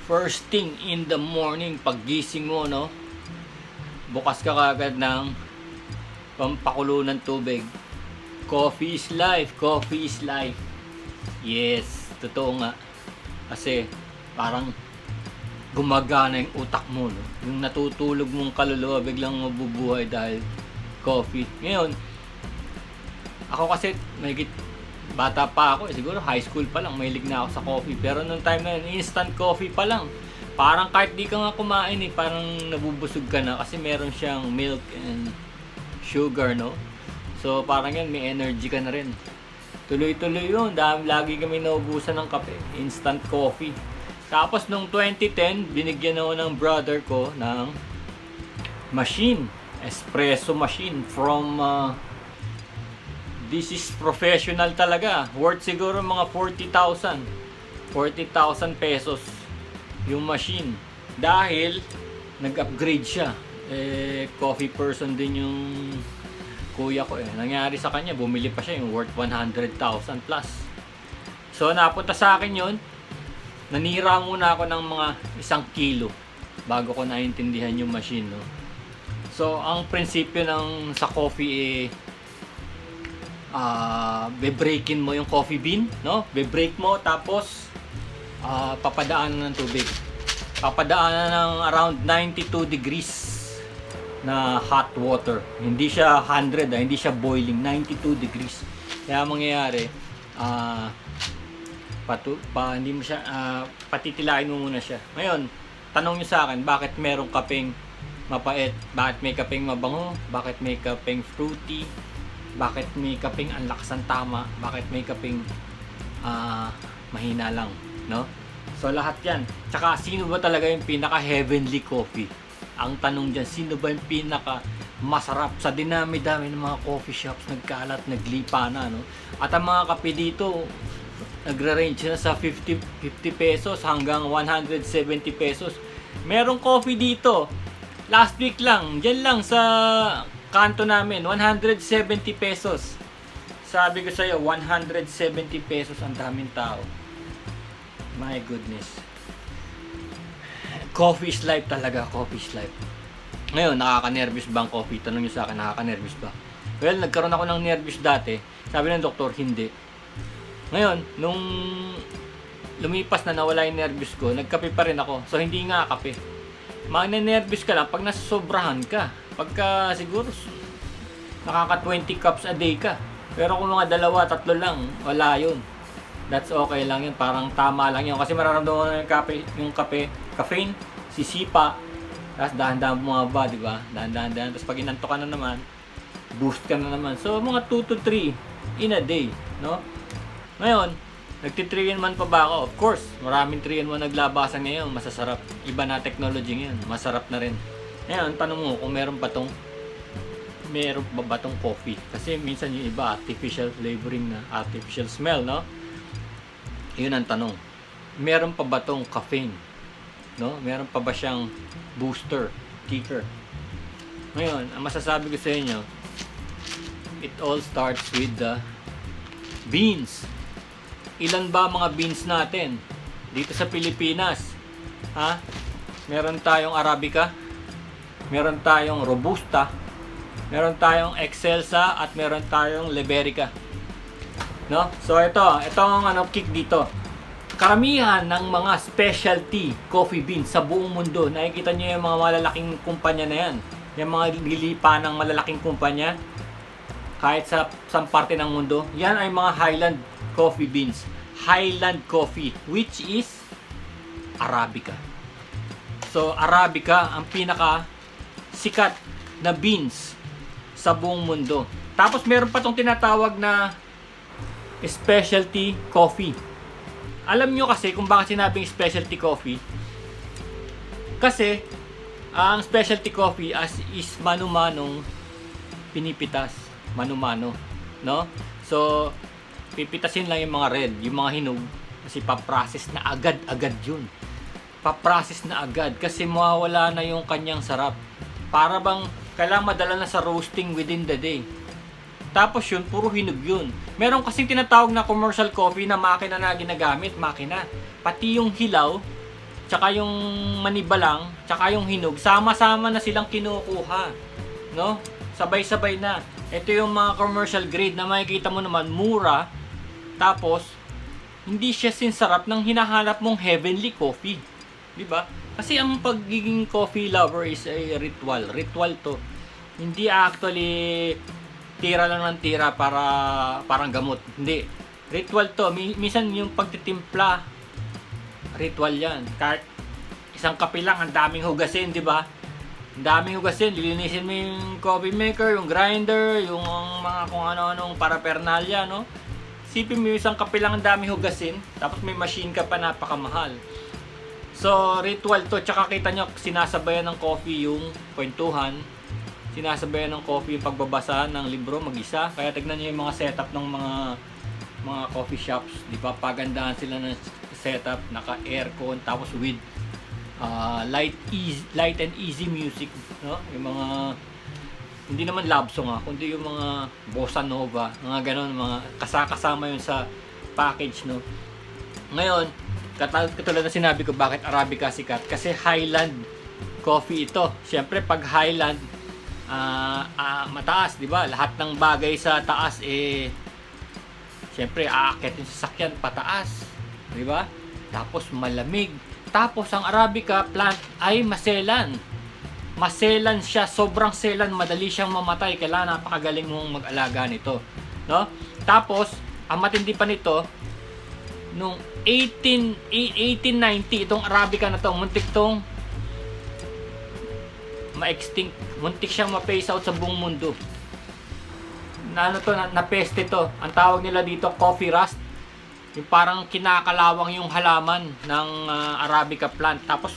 First thing in the morning, paggising mo, no? Bukas ka kagad ng pampakulo ng tubig. Coffee is life, coffee is life. Yes, totoo nga. Kasi parang gumagana yung utak mo, no? Yung natutulog mong kaluluwa biglang mabubuhay dahil coffee. Ngayon, ako kasi bata pa ako, siguro high school pa lang, mahilig na ako sa coffee. Pero nung time na yun, instant coffee pa lang. Parang kahit di ka nga kumain parang nabubusog ka na kasi meron siyang milk and sugar, no? So parang yan, may energy ka na rin. Tuloy-tuloy yun, lagi kami naubusan ng kape, instant coffee. Tapos nung 2010, binigyan ako ng brother ko ng machine, espresso machine from this is professional talaga. Worth siguro mga 40,000 pesos yung machine. Dahil nag-upgrade siya. Coffee person din yung kuya ko Nangyari sa kanya, bumili pa siya yung worth 100,000 plus. So napunta sa akin yun. Nanira muna ako ng mga 1 kilo bago ko naintindihan yung machine, no? So ang prinsipyo sa coffee be-breakin mo yung coffee bean, no? Be-break mo tapos papadaanan ng tubig. Papadaanan ng around 92 degrees na hot water. Hindi siya 100, hindi siya boiling, 92 degrees. Kaya mangyayari hindi mo siya patitilain mo muna siya. Ngayon, tanong niyo sa akin, bakit merong kapeng mapait? Bakit may kapeng mabango? Bakit may kapeng fruity? Bakit may kapeng ang lakas ng tama? Bakit may kapeng mahina lang, no? So lahat yan. Tsaka sino ba talaga yung pinaka heavenly coffee? Ang tanong dyan, sino ba yung pinaka masarap? Sa dinami-dami ng mga coffee shops, nagkalat, naglipa na, no? At ang mga kape dito, nagre-range na sa 50 pesos hanggang 170 pesos. Merong coffee dito, last week lang, dyan lang sa kanto namin, 170 pesos. Sabi ko sa'yo, 170 pesos, ang daming tao. My goodness. Coffee is life talaga, coffee is life. Ngayon, nakaka-nervous ba ang coffee? Tanong nyo sa akin, nakaka-nervous ba? Well, nagkaroon ako ng nervous dati. Sabi ng doktor, hindi. Ngayon, nung lumipas na nawala yung nervous ko, nagkape pa rin ako. So, hindi nga kape. Magna-nervous ka lang pag nasosobrahan ka. Pagka siguro nakaka 20 cups a day ka. Pero kung mga 2-3 lang, wala yun. That's okay lang yun. Parang tama lang yun. Kasi mararamdaman mo yung caffeine, sisipa. Tapos dahan-dahan bumaba, di ba? Dahan-dahan. Tapos pag inanto ka na naman, boost ka na naman. So mga 2 to 3 in a day, no? Ngayon, nagti-3-in-1 pa ba ako? Of course, maraming 3-in-1 naglabasan ngayon. Masasarap. Iba na technology ngayon. Masarap na rin. Ngayon, tanong mo kung meron ba tong coffee? Kasi minsan yung iba artificial flavoring na, artificial smell, no? Yun ang tanong. Meron pa ba tong caffeine? No? Meron pa ba siyang booster, kicker? Ngayon, ang masasabi ko sa inyo, it all starts with the beans. Ilan ba mga beans natin dito sa Pilipinas? Ha? Meron tayong Arabica, meron tayong Robusta, meron tayong Excelsa, at meron tayong Liberica. No? So ito ang kick dito. Karamihan ng mga specialty coffee beans sa buong mundo, nakikita niyo yung mga malalaking kumpanya na yan. Yung mga lilipa ng malalaking kumpanya, kahit sa parte ng mundo, yan ay mga Highland coffee beans. Highland coffee, which is Arabica. So Arabica ang pinaka sikat na beans sa buong mundo. Tapos meron pa tong tinatawag na specialty coffee. Alam nyo kasi kung bakit sinabing specialty coffee? Kasi ang specialty coffee is mano-manong pinipitas, mano-mano, no? So pipitasin lang yung mga red, yung mga hinog, kasi pa-process na agad-agad yun. Pa-process na agad kasi mawawala na yung kanyang sarap. Para bang kailangan madala na sa roasting within the day. Tapos yun, puro hinog yun. Meron kasing tinatawag na commercial coffee na makina na ginagamit, makina. Pati yung hilaw, tsaka yung manibalang, tsaka yung hinog, sama-sama na silang kinukuha, no? Sabay-sabay na. Ito yung mga commercial grade na makikita mo naman mura, tapos hindi siya sinsarap ng hinahanap mong heavenly coffee, di ba? Kasi ang pagiging coffee lover is a ritual to. Hindi actually tira lang ng tira para parang gamot, hindi. Ritual to. Minsan yung pagtitimpla, ritual yan. Kahit isang kape lang, ang daming hugasin, di ba? Ang daming hugasin, lilinisin mo yung coffee maker, yung grinder, yung mga kung ano-anong paraphernalia, no? Sipin mo yung isang kape lang, ang daming hugasin, tapos may machine ka pa, napakamahal. So, ritual to. Tsaka kita nyo, sinasabayan ng coffee yung kwentuhan, sinasabayan ng coffee yung pagbabasa ng libro mag-isa. Kaya tignan nyo yung mga setup ng mga coffee shops, di ba? Pagandahan sila ng setup, naka-aircon, tapos with light and easy music, no? Yung mga hindi naman love song kundi yung mga bossa nova, mga ganon, mga kasama yun sa package, no? Ngayon, katulad na sinabi ko, bakit Arabica sikat? Kasi Highland coffee ito. Siyempre, pag Highland, mataas, di ba? Lahat ng bagay sa taas, siyempre, aakyat yung sasakyan pataas, di ba? Tapos malamig. Tapos ang Arabica plant ay maselan. Maselan siya, sobrang selan, madali siyang mamatay. Kailangan napakagaling mong mag-alaga nito, no? Tapos, ang matindi pa nito, nung 1890, itong Arabica na to, muntik tong ma-extinct, muntik siyang ma-phase out sa buong mundo. Napeste to. Ang tawag nila dito, coffee rust. Yung parang kinakalawang yung halaman ng Arabica plant. Tapos,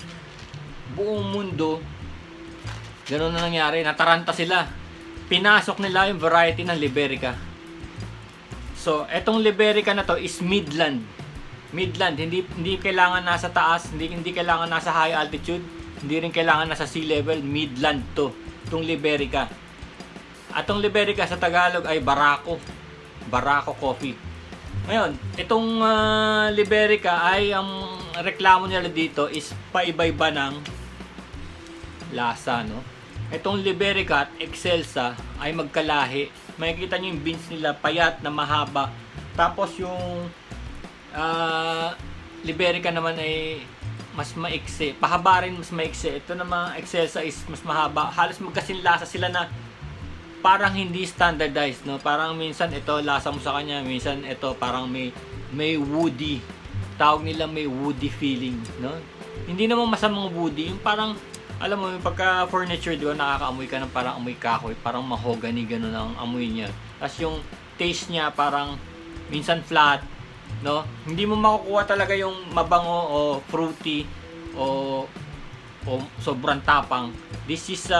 buong mundo, ganoon na nangyari. Nataranta sila. Pinasok nila yung variety ng Liberica. So, etong Liberica na to is Midland. Midland. Hindi kailangan nasa taas. Hindi kailangan nasa high altitude. Hindi rin kailangan nasa sea level. Midland to. Itong Liberica. Atong Liberica sa Tagalog ay Barako. Barako coffee. Ngayon, itong Liberica ay ang reklamo nila dito is paiba-iba ng lasa, no? Itong Liberica at Excelsa ay magkalahi. Makikita nyo yung beans nila, payat na mahaba. Tapos yung Liberica naman ay mas maiksi. Pahaba rin, mas maiksi. Ito na mga Excelsa is mas mahaba. Halos magkasinlasa sila na parang hindi standardized, no? Parang minsan ito lasa mo sa kanya, minsan ito parang may woody. Tawag nila may woody feeling, no? Hindi naman masamang woody, yung parang alam mo yung pagka furniture, di ba, nakakaamoy ka ng parang amoy kahoy, parang mahogany gano'n ang amoy niya. Tapos yung taste niya parang minsan flat, no? Hindi mo makukuha talaga yung mabango o fruity o sobrang tapang. This is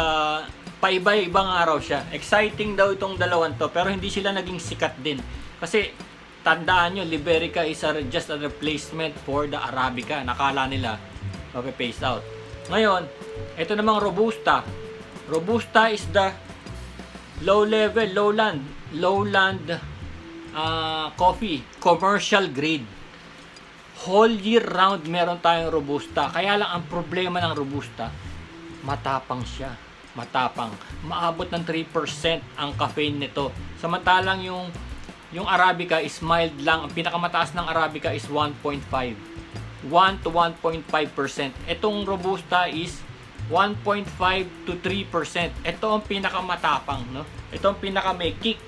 paiba-ibang araw siya. Exciting daw itong dalawang to, pero hindi sila naging sikat din. Kasi, tandaan nyo, Liberica is just a replacement for the Arabica. Nakala nila, pape-phase out. Ngayon, ito namang Robusta. Robusta is the lowland coffee. Commercial grade. Whole year round meron tayong Robusta. Kaya lang ang problema ng Robusta, matapang siya. Matapang. Maabot ng 3% ang caffeine nito. Samantalang yung Arabica is mild lang. Ang pinakamataas ng Arabica is 1.5. 1 to 1.5%. Itong Robusta is 1.5 to 3%. Ito ang pinakamatapang, no? Ito ang pinaka may kick.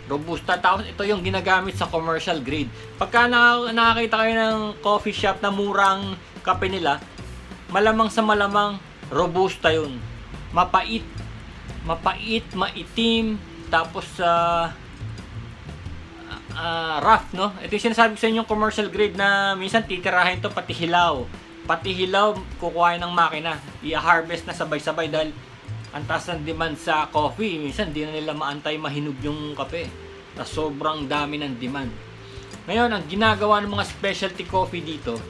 Robusta. Tapos ito yung ginagamit sa commercial grade. Pagka nakakita kayo ng coffee shop na murang kape nila, malamang sa malamang Robusta yun. Mapait, maitim, tapos rough, no? Ito yung sinasabi ko sa inyo, commercial grade na minsan titirahin to pati hilaw. Pati hilaw, kukuhain ng makina. I-harvest na sabay-sabay dahil ang taas ng demand sa coffee. Minsan di na nila maantay mahinog yung kape. Na sobrang dami ng demand. Ngayon, ang ginagawa ng mga specialty coffee dito,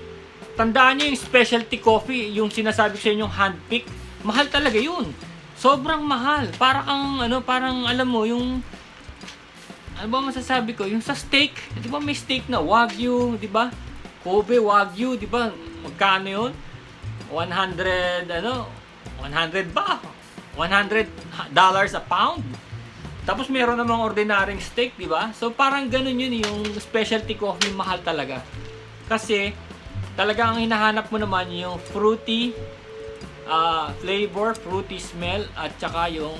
tandaan nyo yung specialty coffee, yung sinasabi ko sa inyo, handpick, mahal talaga yun. Sobrang mahal. Parang alam mo, yung ano ba masasabi ko? Yung sa steak, di ba may steak na Wagyu, di ba? Kobe Wagyu, di ba? magkano yun? 100, 100 ba? $100 a pound. Tapos meron namang ordinaryong steak, di ba? So parang ganun yun, yung specialty coffee mahal talaga. Kasi talaga ang hinahanap mo naman yung fruity flavor, fruity smell, at saka yung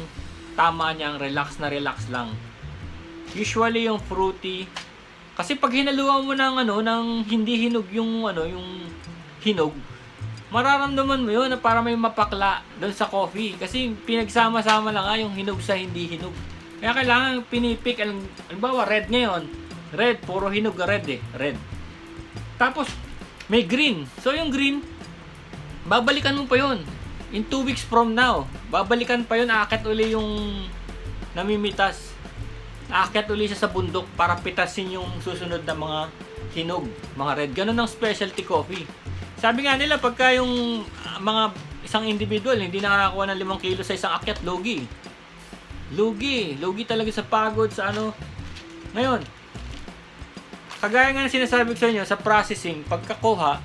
tama niyang relax na relax lang. Usually yung fruity, kasi pag hinaluan mo ng ng hindi hinog yung yung hinog, mararamdaman mo yun na para may mapakla doon sa coffee. Kasi pinagsama-sama lang yung hinog sa hindi hinog. Kaya kailangan pinipik, halimbawa red ngayon, red, puro hinog red red. Tapos may green. So yung green, babalikan mo pa yun. In 2 weeks from now, babalikan pa yun, aakyat uli yung namimitas. Aakyat uli siya sa bundok para pitasin yung susunod na mga hinog, mga red. Ganun ang specialty coffee. Sabi nga nila, pagka yung mga isang individual hindi nakakakuha ng 5 kilo sa isang akyat, lugi talaga sa pagod, sa Ngayon, kagaya nga ng sinasabi ko sa inyo, sa processing, pagkakuha,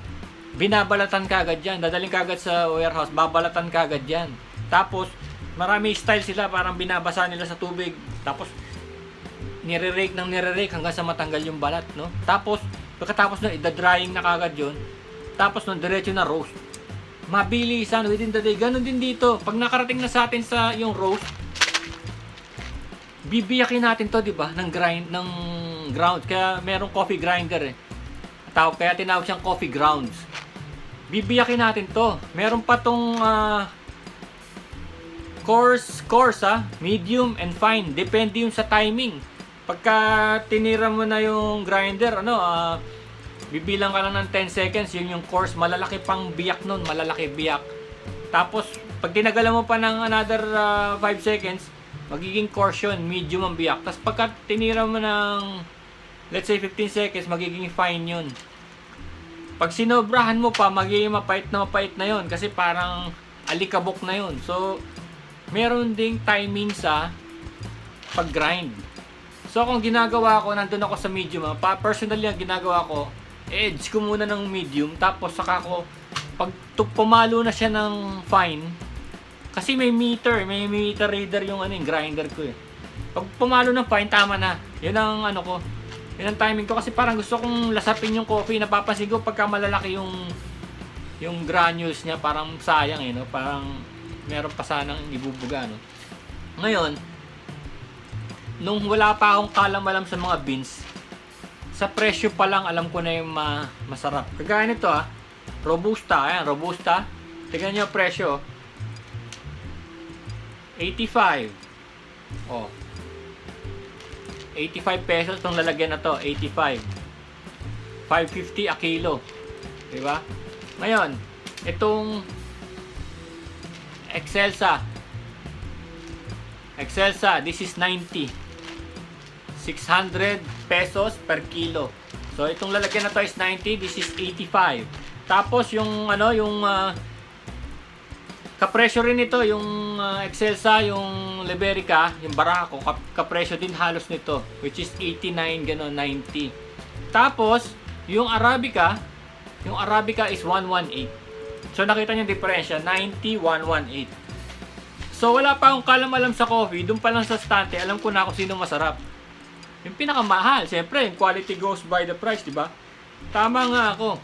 binabalatan ka agad yan, dadaling ka agad sa warehouse, babalatan ka agad yan. Tapos marami style sila, parang binabasa nila sa tubig, tapos nire-rake hanggang sa matanggal yung balat, no? Tapos pagkatapos nun, ida-drying na kagad yun, tapos nun diretso na roast, mabilisan within the day. Ganun din dito, pag nakarating na sa atin sa yung roast, bibiyakin natin to, di ba, ng ground. Kaya merong coffee grinder kaya tinawag siyang coffee grounds. Bibiyakin natin to. Meron pa tong coarse, medium and fine, depende yung sa timing. Pagka tinira mo na yung grinder, bibilang ka lang ng 10 seconds, yun yung coarse, malalaki pang biyak nun, malalaki biyak. Tapos pag tinagalan mo pa ng another 5 seconds, magiging coarse yun, medium ang biyak. Tapos pagka tinira mo ng, let's say 15 seconds, magiging fine yun. Pag sinobrahan mo pa, magiging mapait na yun, kasi parang alikabok na yun. So meron ding timing sa pag-grind. So kung ginagawa ko, nandun ako sa medium, personally ang ginagawa ko, edge ko muna ng medium, tapos saka ko, pag pumalo na siya ng fine, kasi may meter reader yung yung grinder ko Pag pumalo ng fine, tama na. Yun ang ko. Yun ang timing ko, kasi parang gusto kong lasapin yung coffee. Napapansin ko pagka malalaki yung granules niya, parang sayang parang meron pa sanang ibubuga, no. Ngayon, nung wala pa akong kalam-alam sa mga beans, sa presyo pa lang alam ko na yung masarap. Kagaya nito Robusta, ayan, Robusta. Tingnan niyo yung presyo. 85. 85 pesos tong lalagyan na to, 85. 550 a kilo. 'Di ba? Ngayon, itong Excelsa, this is 90. 600 pesos per kilo. So itong lalagyan na to is 90, this is 85. Tapos yung kapresyo rin ito, yung Excelsa, yung Liberica, yung Barako, kapresyo din halos nito, which is 89, gano'n, 90. Tapos, yung Arabica is 118. So, nakita niyo yung diferensya, 90, 118. So, wala pa akong kalam-alam sa coffee, doon pa lang sa stante, alam ko na kung sino masarap. Yung pinakamahal, siyempre, yung quality goes by the price, di ba? Tama nga ako.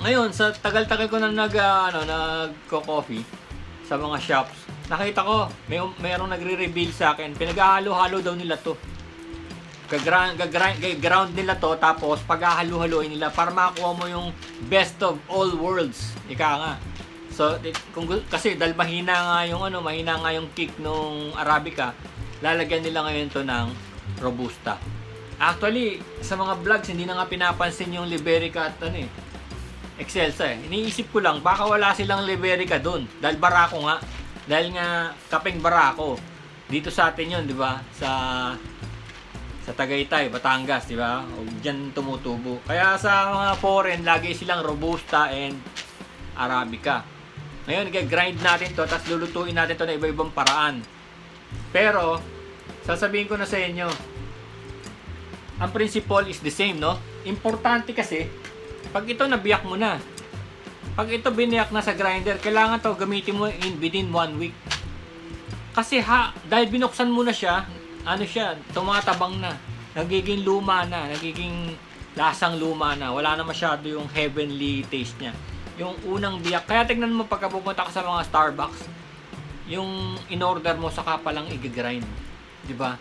Ngayon, sa tagal-tagal ko na nagko-coffee sa mga shops, nakita ko, mayroong nagre-reveal sa akin, pinag-halo-halo daw nila to. Ground nila to, tapos pag-halo-haloin nila para makakuha mo yung best of all worlds. Ika nga. So, kasi dahil mahina nga yung kick nung Arabica, lalagyan nila ngayon to ng Robusta. Actually, sa mga vlogs, hindi na nga pinapansin yung Liberica at Excelsa Iniisip ko lang, baka wala silang Liberica doon. Dahil Barako nga. Dahil nga, kapeng Barako. Dito sa atin yun, di ba? Sa Tagaytay, Batangas, di ba? O diyan tumutubo. Kaya sa mga foreign, lagi silang Robusta and Arabica. Ngayon, i-grind natin to, tapos lulutuin natin to na iba-ibang paraan. Pero, sasabihin ko na sa inyo, ang principle is the same, no? Importante kasi, pag ito nabiyak mo na, Pag ito biniyak na sa grinder, kailangan to gamitin mo within 1 week. Kasi dahil binuksan mo na siya, ano siya, tumatabang na. Nagiging luma na, nagiging lasang luma na. Wala na masyado yung heavenly taste niya. Yung unang biyak. Kaya tignan mo pagka pupunta ka sa mga Starbucks, yung in-order mo saka pa lang i-grind. 'Di ba?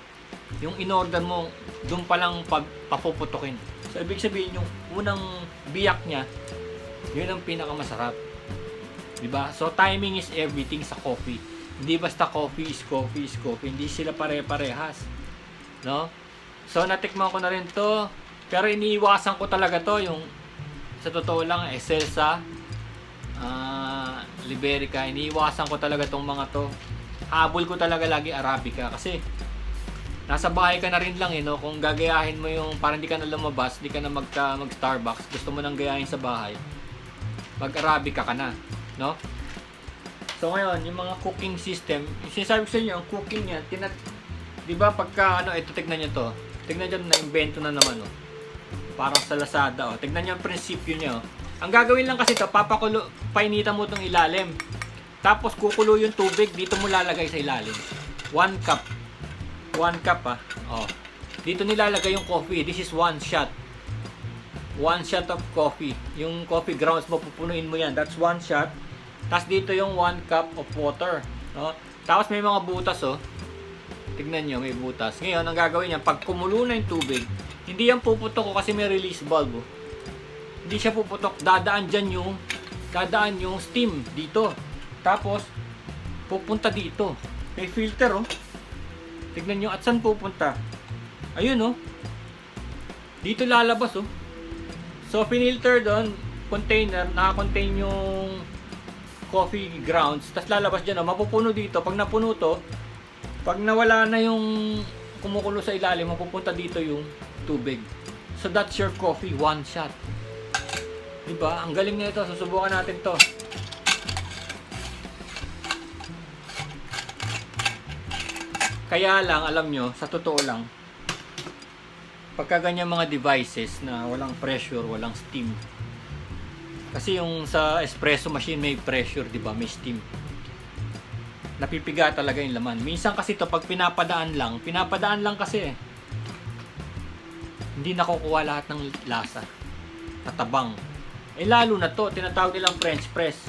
Yung in-order mo, doon pa lang papuputukin. So, ibig sabihin yung unang biyak niya, yun ang pinakamasarap. 'Di ba? So, timing is everything sa coffee. Hindi basta coffee is coffee is coffee. Hindi sila pare-parehas. No? So, natikman ko na rin to. Pero iniiwasan ko talaga to. Yung, sa totoo lang, Excelsa, Liberica. Iniiwasan ko talaga tong mga to. Habol ko talaga lagi Arabica. Kasi, nasa bahay ka na rin lang no? Kung gagayahin mo yung parang hindi ka na lumabas, hindi ka na mag-Starbucks, gusto mo nang gayahin sa bahay, mag-Arabica ka na, no? So ngayon, yung mga cooking system, sinasabi ko sa inyo, ang cooking niya, di ba pagka ito tignan niyo to. Tignan niyo na invento na naman Parang sa Lazada Tignan niyo ang prinsipyo niya Ang gagawin lang kasi to, painitan mo tong ilalim. Tapos kukulo yung tubig, dito mo lalagay sa ilalim. 1 cup. 1 cup Dito nilalagay yung coffee. This is 1 shot. 1 shot of coffee. Yung coffee grounds mo, pupunuin mo yan. That's 1 shot. Tapos dito yung 1 cup of water. No? Tapos may mga butas Tignan nyo, may butas. Ngayon, ang gagawin niya, pag kumulo na yung tubig, hindi yan puputok kasi may release valve. Hindi siya puputok. Dadaan yung steam dito. Tapos, pupunta dito. May filter Tignan nyo, at saan pupunta? Ayun Dito lalabas So, pinilter doon, container, naka-contain yung coffee grounds. Tapos lalabas dyan mapupuno dito. Pag napuno to, pag nawala na yung kumukulo sa ilalim, mapupunta dito yung tubig. So, that's your coffee, 1 shot. Diba? Ang galing na ito. Susubukan natin to. Kaya lang, alam nyo, sa totoo lang, pagka ganyan mga devices na walang pressure, walang steam. Kasi yung sa espresso machine may pressure, di ba? May steam. Napipiga talaga yung laman. Minsan kasi to pag pinapadaan lang kasi hindi nakukuha lahat ng lasa. Tatabang. Lalo na to, tinatawag nilang French press.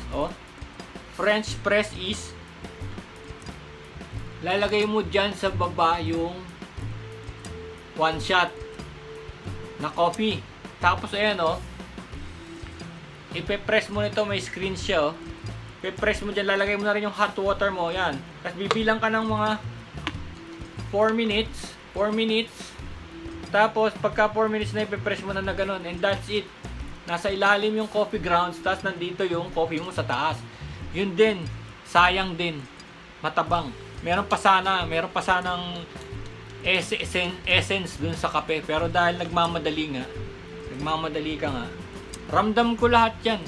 French press is lalagay mo dyan sa baba yung 1 shot na coffee. Tapos ayan ipe-press mo nito, may screen siya ipe-press mo dyan, lalagay mo na rin yung hot water mo, yan. Tapos bibilang ka ng mga 4 minutes. Tapos pagka 4 minutes na ipe-press mo na ganun, and that's it. Nasa ilalim yung coffee grounds, tapos nandito yung coffee mo sa taas. Yun din, sayang din, matabang. Meron pa sanang essence dun sa kape, pero dahil nagmamadali ka nga, ramdam ko lahat yan.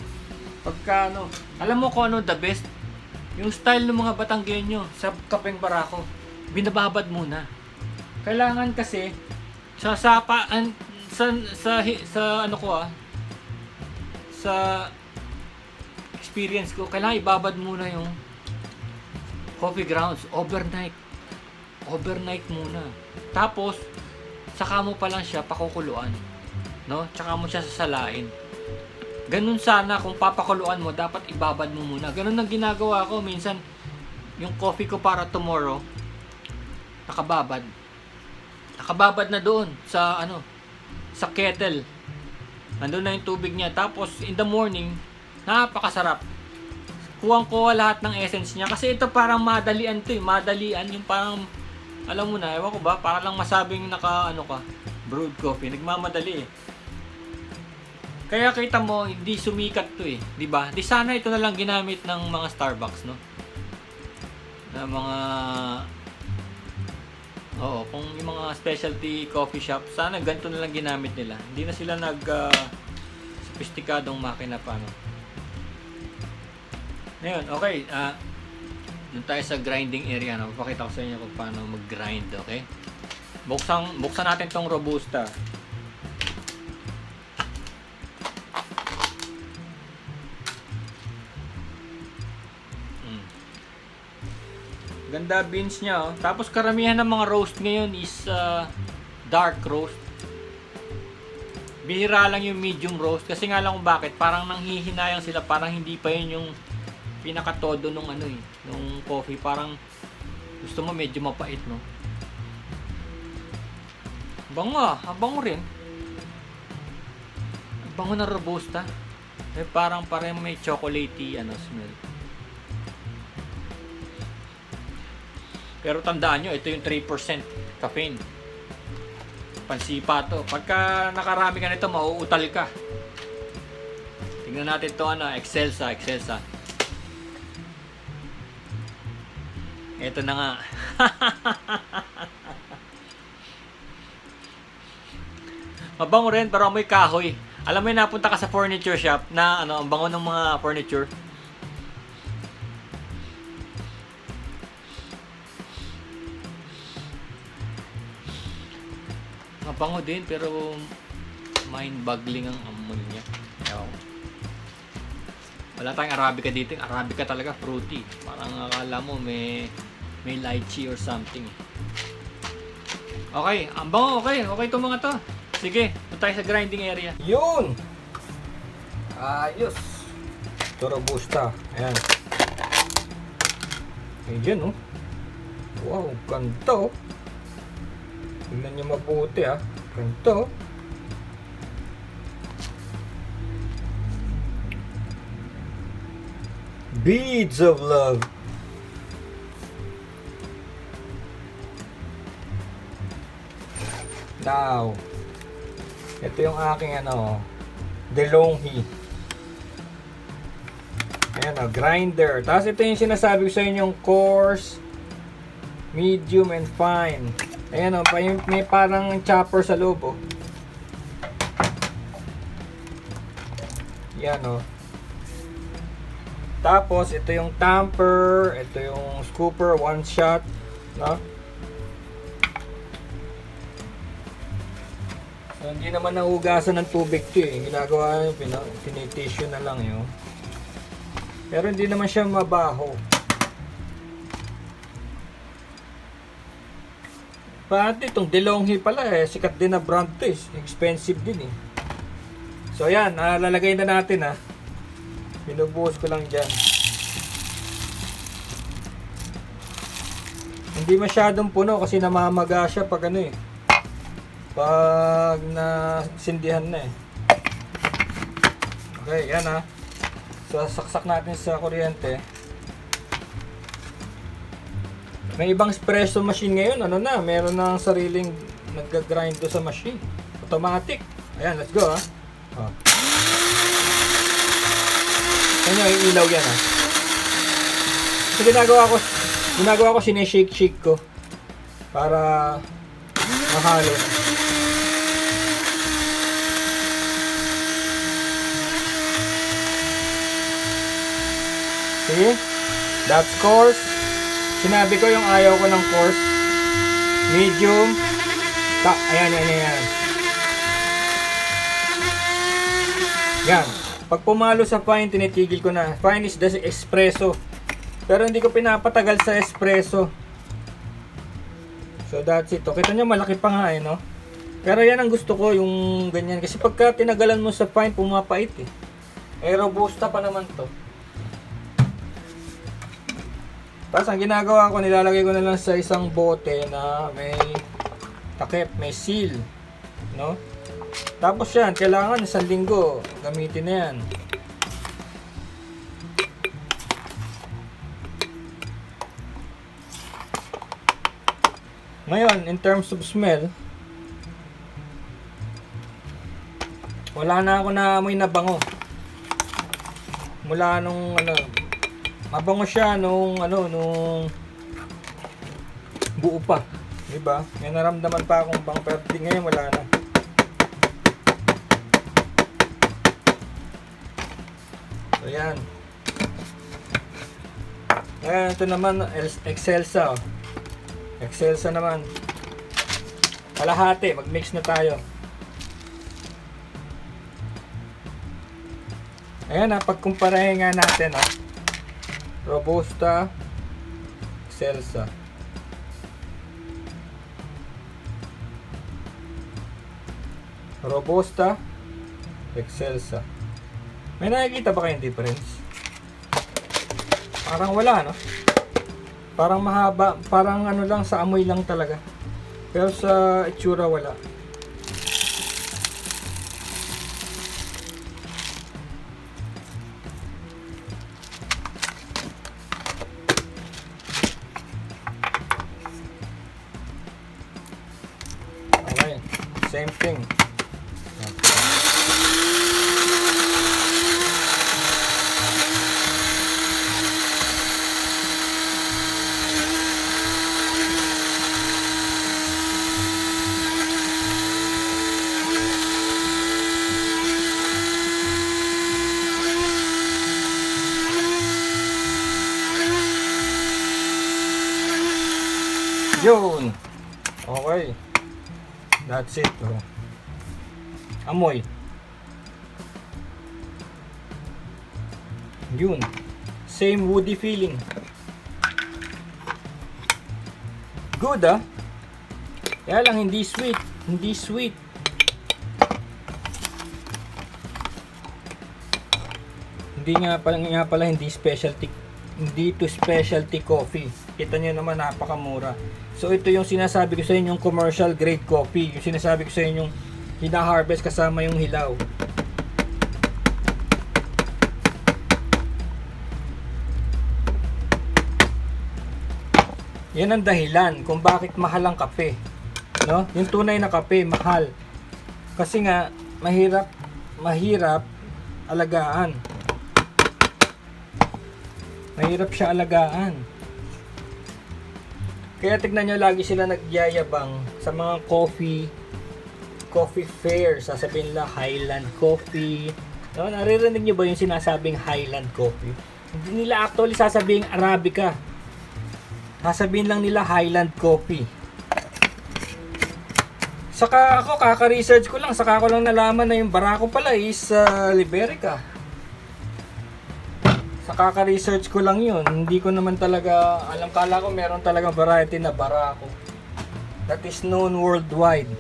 Pagka alam mo kung ano the best? Yung style ng mga Batanggenyo sa kapeng barako, binababad muna. Kailangan kasi sa experience ko, kailangan ibabad muna yung coffee grounds overnight muna. Tapos saka mo pa lang siya pakukuluan, tsaka mo siya sasalain. Ganun sana, kung papakuluan mo, dapat ibabad mo muna. Ganun ang ginagawa ko. Minsan, yung coffee ko para tomorrow, nakababad na doon sa sa kettle. Nandun na yung tubig niya. Tapos in the morning, napakasarap. Kuwang-kuha lahat ng essence niya. Kasi ito parang madalian madalian, yung parang, alam mo na, ewan ko ba, para lang masabing brewed coffee. Nagmamadali Kaya kita mo, hindi sumikat to di ba? Di sana ito na lang ginamit ng mga Starbucks, na mga kung yung mga specialty coffee shop, sana ganito na lang ginamit nila. Hindi na sila sophisticadong makina pa, Ngayon, okay, doon tayo sa grinding area, Papakita ko sa inyo kung paano mag-grind, okay? Buksan natin tong Robusta. Ganda beans niya, oh. Tapos karamihan ng mga roast ngayon is dark roast. Bihira lang yung medium roast kasi nga lang kung bakit, parang nanghihinayang sila, parang hindi pa yun yung pinakatodo nung ano eh, nung coffee, parang gusto mo medyo mapait, no? Bango ah, bango rin. Bango na robusta. Eh parang may chocolatey ano smell. Pero tandaan nyo, ito yung 3% caffeine. Pansipa to. Pagka nakarami ka nito, mauutal ka. Tingnan natin to ano, Excelsa. Ito na nga. Mabango rin, pero amoy kahoy. Alam mo yun, napunta ka sa furniture shop na ano, ang bango ng mga furniture. Mabango din, pero mind-boggling ang amoy niya. Ewan ko. Wala tayong Arabica dito. Arabica talaga, fruity. Parang akala mo may lychee or something. Okay, ang bango, okay itong mga to. Sige, punta tayo sa grinding area. Yun! Ayos! Ito robusta. Ayan. Ayan, oh. Wow, ganda, oh. Tingnan nyo mabuti, ah. Ganda, oh. Beads of love. Now, ito yung aking ano, DeLonghi. Ayan o, grinder. Tapos ito yung sinasabi ko sa inyo, yung coarse, medium, and fine. Ayan o, may parang chopper sa loob o. Yan o. Tapos ito yung tamper, ito yung scooper, one shot, no? So, hindi naman nahugasan ng tubig ito eh. Ginagawa yung tinitisyo na lang yun. Pero hindi naman siya mabaho. Pati itong DeLonghi pala eh. Sikat din na brand to eh. Expensive din eh. So yan, lalagay na natin ah. Binubuhos ko lang dyan. Hindi masyadong puno kasi namamaga siya pag ano eh. Pag nasindihan na eh. Okay, yan ha. So, saksak natin sa kuryente. May ibang espresso machine ngayon. Ano na, meron na sariling nag-grind do sa machine. Automatic. Ayan, let's go ha. Oh. Ayan yung ilaw yan ha. So, ginagawa ko sinishake-shake ko. Para mahalo. See? That's coarse. Sinabi ko yung ayaw ko ng coarse. Medium. Ayan. Yan. Pag pumalo sa fine, tinitigil ko na. Fine is the espresso. Pero hindi ko pinapatagal sa espresso. So that's it. Kita nyo, malaki pa nga eh, no? Pero yan ang gusto ko, yung ganyan. Kasi pagka tinagalan mo sa fine, pumapait eh. Eh, robusta pa naman to. Tapos ang ginagawa ko, nilalagay ko na lang sa isang bote na may takip, may seal, no? Tapos yan, kailangan isang linggo gamitin na yan. Ngayon, in terms of smell, wala na ako naamoy na bango. Mula nung ano, mabango siya nung buo pa, di ba? May naramdaman pa akong bango, pero ngayon wala na. So yan. Ngayon ito naman Excelsa. Excelsa naman. Kalahati, mag-mix na tayo. Ayan pagkumparahin nga natin Robusta, Excelsa. Robusta, Excelsa. May nakikita ba kayong difference? Parang wala, no? Parang mahaba, parang ano lang, sa amoy lang talaga. Pero sa itsura wala. Okay, same thing. Yun. Okay. That's it. Oh. Amoy. Yun. Same woody feeling. Good, ah. Kaya lang hindi sweet. Hindi sweet. Hindi nga pala hindi specialty. Hindi to specialty coffee. Kita nyo naman, napakamura. So ito yung sinasabi ko sa inyo, yung commercial grade coffee. Yung sinasabi ko sa inyo, yung hina-harvest kasama yung hilaw. Yan ang dahilan kung bakit mahal ang kape. No? Yung tunay na kape, mahal. Kasi nga, mahirap alagaan. Mahirap siya alagaan. Kaya tignan nyo, lagi sila nagyayabang sa mga coffee fair. Sasabihin nila Highland Coffee. No, naririnig nyo ba yung sinasabing Highland Coffee? Hindi nila actually sasabing Arabica. Sasabihin lang nila Highland Coffee. Saka ako, kaka-research ko lang. Saka ko lang nalaman na yung Barako pala is Liberica. Sa kaka-research ko lang yun. Hindi ko naman talaga alam. Kala ko meron talaga variety na Barako that is known worldwide.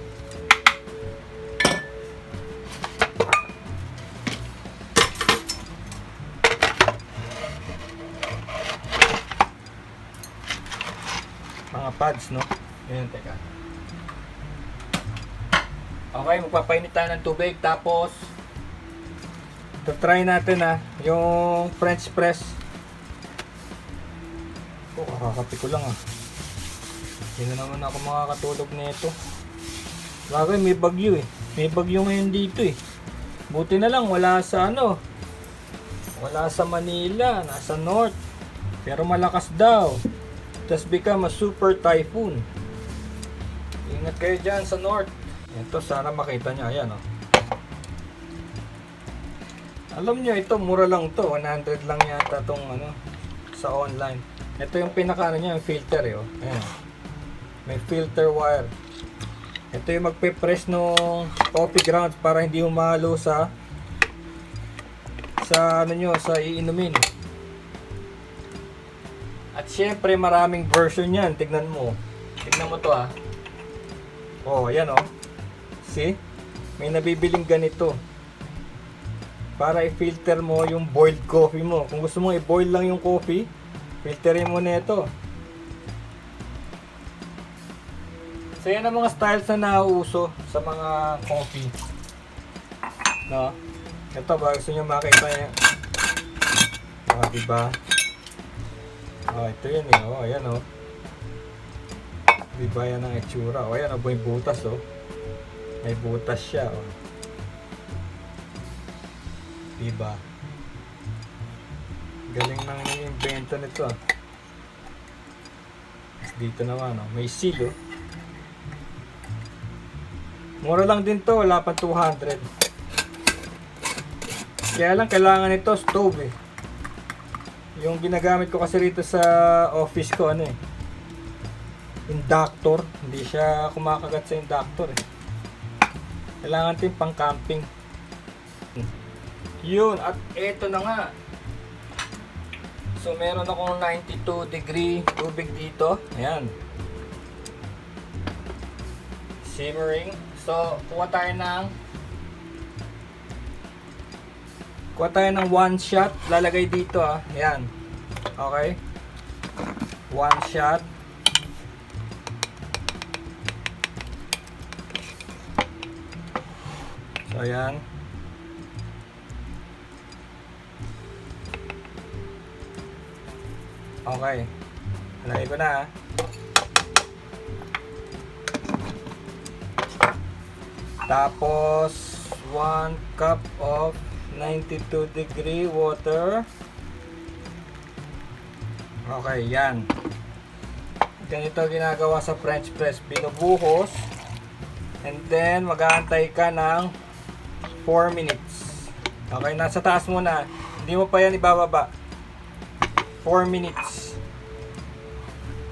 Mga pads, no? Ayan, teka. Okay, magpapainit tayo ng tubig. Tapos try natin yung French press. Oh, kakakapi ko lang Hindi na naman ako makakatulog nito. Bagay, may bagyo May bagyo ngayon dito Buti na lang wala sa wala sa Manila, nasa north. Pero malakas daw. It has become a super typhoon. Ingat kayo dyan sa north. Ito, sana makita nyo. Ayan Alam nyo, ito mura lang to. 100 lang yata tong sa online. Ito yung pinaka niya, yung filter Ayan. May filter wire. Ito yung magpe-press nung coffee grounds para hindi humalo sa sa iinumin. At syempre maraming version yan. Tignan mo. Tignan mo to Oh, ayan See? May nabibiling ganito. Para i-filter mo yung boiled coffee mo. Kung gusto mo i-boil lang yung coffee, filterin mo na ito. So yan ang mga styles na nauuso sa mga coffee. No? Ito ba gusto nyo makita niya? Diba? Ito yan ayan Diba yan ang itsura? Ayan may butas May butas siya Diba? Galing nang invento nito Dito naman may seal Mura lang din to, wala pa 200. Kaya lang kailangan nito stove Yung ginagamit ko kasi rito sa office ko inductor, hindi siya kumakagat sa inductor Kailangan din pang camping. Yun, at eto na nga. So, meron akong 92 degree tubig dito. Ayan. Simmering. So, kuha tayo ng 1 shot. Lalagay dito Ayan. Okay. 1 shot. So, ayan. Okay. Lagay ko na Tapos 1 cup of 92 degree water. Okay, yan. Ganito ginagawa sa French press. Binubuhos. And then mag-aantay ka ng 4 minutes. Okay, nasa taas muna. Hindi mo pa yan ibababa. 4 minutes.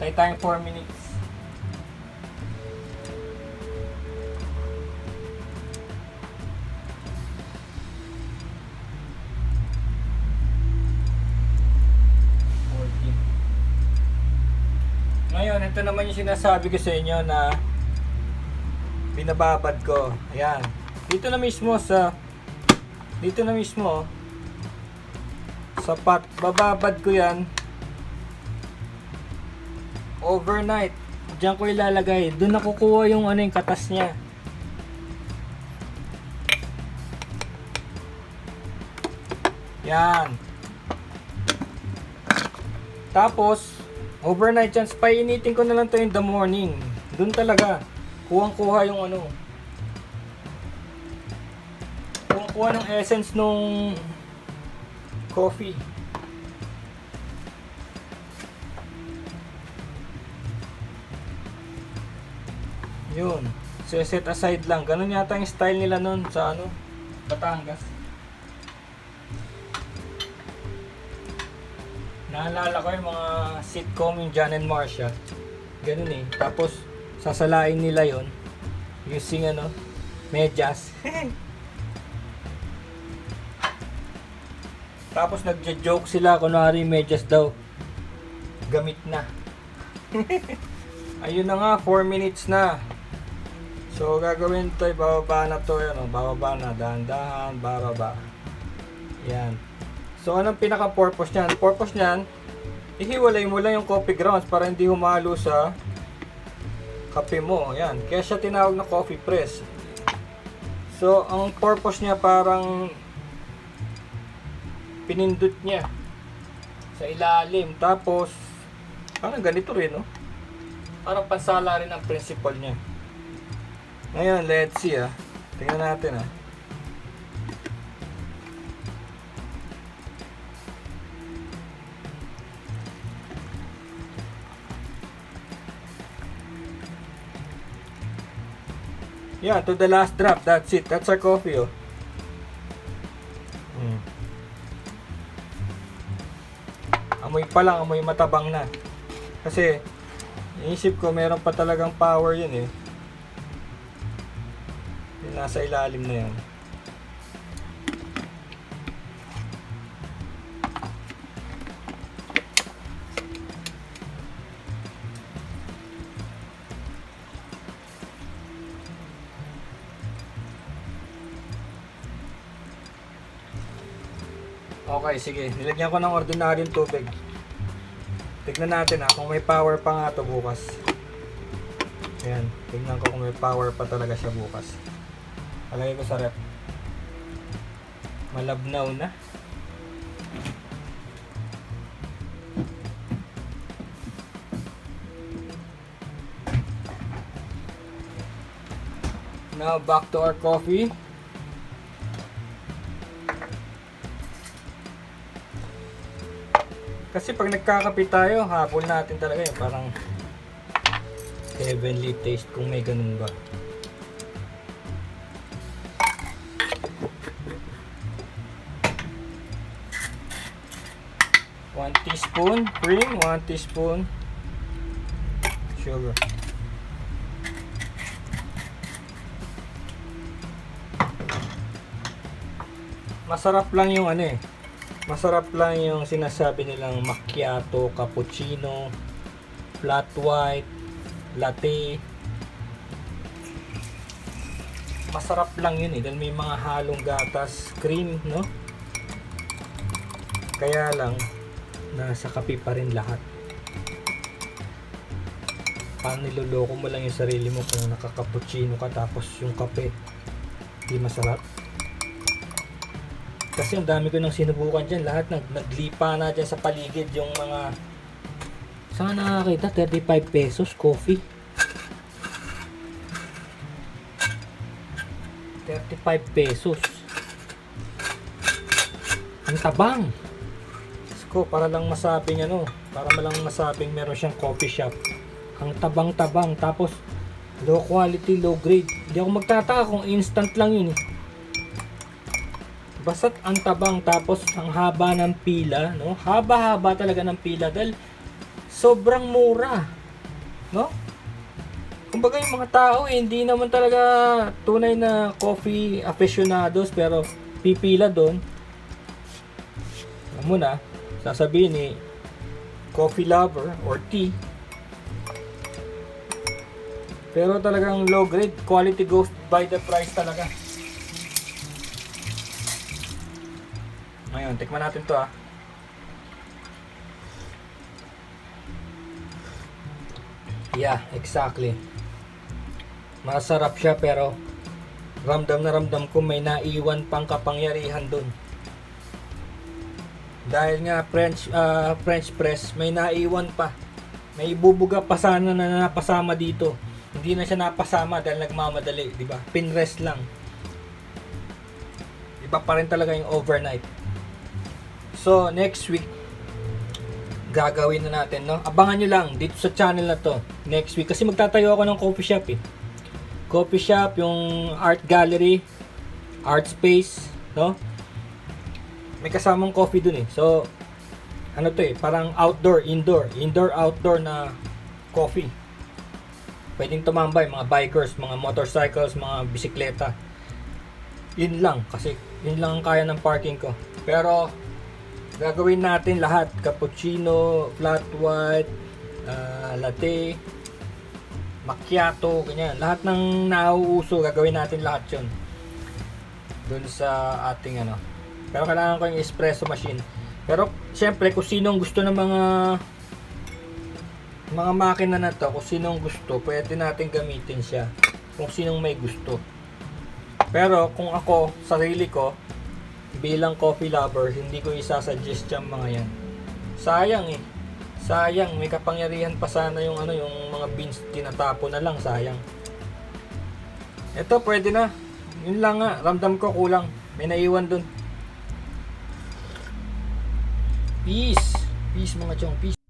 Tayo tayong 4 minutes. Ngayon, ito naman yung sinasabi ko sa inyo na binababad ko. Ayan. Dito na mismo sa pot. Bababad ko yan overnight. Diyan ko ilalagay. Doon nakukuha yung yung katas niya. Yan. Tapos overnight yan. Painitin ko na lang to in the morning. Doon talaga. Kuhang-kuha yung Kuhang-kuha ng essence nung coffee. Yun. Set aside lang. Ganun yata yung style nila nun sa Batangas. Naalala ko yung mga sitcom yung John and Marcia. Ganun eh. Tapos sasalain nila yon using medyas. Tapos nagja-joke sila kunwari medyas daw gamit na. Ayun na nga, 4 minutes na. So gagawin to, bababa na to, bababa na, dahan-dahan, bababa. Yan. So anong pinaka-purpose niyan? Purpose niyan, ihiwalay mo lang yung coffee grounds para hindi humalo sa kape mo. Yan. Kaya siya tinawag na coffee press. So ang purpose niya parang pinindot niya sa ilalim. Tapos parang ganito rin, parang pansala rin ang principle niya. Ngayon, let's see tingnan natin Yeah, to the last drop. That's it. That's our coffee, Amoy pa lang, amoy matabang na. Kasi, inisip ko, meron pa talagang power yun Yung nasa ilalim na yan. Okay, sige. Nilagyan ko ng ordinaryong tubig. Tignan natin kung may power pa nga ito bukas. Ayan. Tignan ko kung may power pa talaga siya bukas. Palagay ko sa rep. Malabnaw na. Now back to our coffee. Kasi pag nagkakape tayo, habol natin talaga yun. Parang heavenly taste kung may ganun ba. One teaspoon cream, 1 teaspoon sugar. Masarap lang yung Masarap lang yung sinasabi nilang macchiato, cappuccino, flat white, latte. Masarap lang yun dahil may mga halong gatas, cream, no? Kaya lang, nasa kape pa rin lahat. Paano niloloko mo lang yung sarili mo kung nakaka-cappuccino ka tapos yung kape di masarap? Kasi ang dami ko nang sinubukan dyan, lahat naglipa na dyan sa paligid yung mga, saan nakakita? 35 pesos coffee. 35 pesos. Ang tabang. Ko para lang masabing para lang masabing meron siyang coffee shop. Ang tabang-tabang, tapos low quality, low grade. Hindi ako magtataka kung instant lang yun. Basta't ang tabang, tapos ang haba ng pila, no? Haba-haba talaga ng pila dahil sobrang mura, no? Kumbaga yung mga tao hindi naman talaga tunay na coffee aficionados pero pipila doon. Alam mo na, sasabihin ni coffee lover or tea. Pero talagang low grade, quality goes by the price talaga. Ngayon, tikman natin to Yeah, exactly. Masarap siya pero ramdam na ramdam ko may naiwan pang kapangyarihan dun. Dahil nga French press, may naiwan pa. May ibubuga pa sana na napasama dito. Hindi na siya napasama dahil nagmamadali, di ba? Pinrest lang. Iba pa rin talaga yung overnight. So, next week gagawin na natin, no? Abangan nyo lang dito sa channel na to next week kasi magtatayo ako ng coffee shop Coffee shop, yung art gallery, art space, no? May kasamang coffee dun So, parang outdoor, outdoor na coffee. Pwedeng tumambay, mga bikers, mga motorcycles, mga bisikleta. Yun lang, kasi yun lang ang kaya ng parking ko. Pero, gagawin natin lahat. Cappuccino, flat white, latte, macchiato, ganyan. Lahat ng nauuso, gagawin natin lahat yun. Dun sa ating Pero kailangan ko yung espresso machine. Pero syempre kung sinong gusto ng mga makina na to, kung sinong gusto, pwede natin gamitin siya. Kung sinong may gusto. Pero kung ako, sarili ko, bilang coffee lover, hindi ko isasuggest yung mga yan. Sayang Sayang, may kapangyarihan pa sana yung yung mga beans tinatapo na lang, sayang. Ito pwede na. Yun lang nga, ramdam ko kulang. May naiwan dun. Peace mga chong, peace.